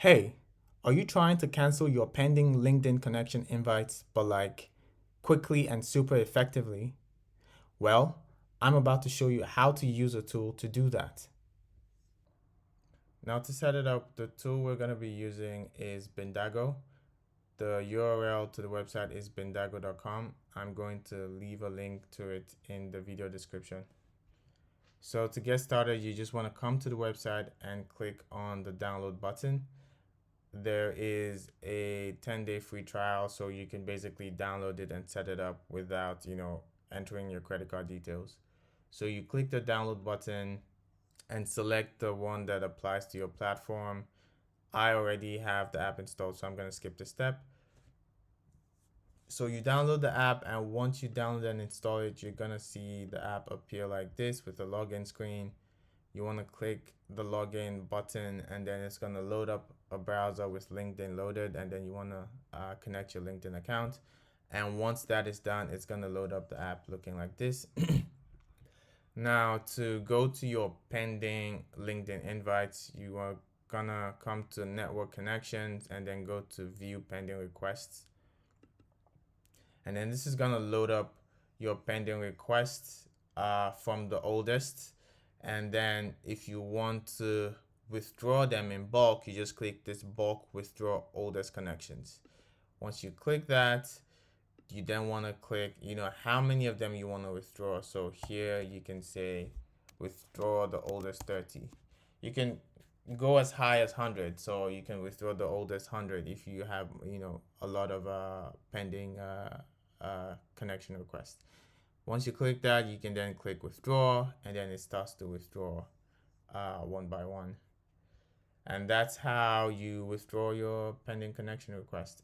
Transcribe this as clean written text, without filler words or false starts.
Hey, are you trying to cancel your pending LinkedIn connection invites, but like quickly and super effectively? Well, I'm about to show you how to use a tool to do that. Now, to set it up, the tool we're going to be using is Bindago. The URL to the website is bindago.com. I'm going to leave a link to it in the video description. So, to get started, you just want to come to the website and click on the download button. There is a 10-day free trial, so you can basically download it and set it up without entering your credit card details. So you click the download button and select the one that applies to your platform. I already have the app installed, so I'm going to skip this step. So you download the app, and once you download and install it, you're going to see the app appear like this with the login screen. You want to click the login button, and then it's going to load up a browser with LinkedIn loaded, and then you want to connect your LinkedIn account. And once that is done, it's going to load up the app looking like this. Now, to go to your pending LinkedIn invites, you are gonna come to network connections and then go to view pending requests. And then this is gonna load up your pending requests from the oldest. And then if you want to withdraw them in bulk, you just click this bulk withdraw oldest connections. Once you click that, you then want to click, how many of them you want to withdraw. So here you can say withdraw the oldest 30. You can go as high as 100. So you can withdraw the oldest 100 if you have, a lot of pending connection requests. Once you click that, you can then click withdraw, and then it starts to withdraw one by one. And that's how you withdraw your pending connection request.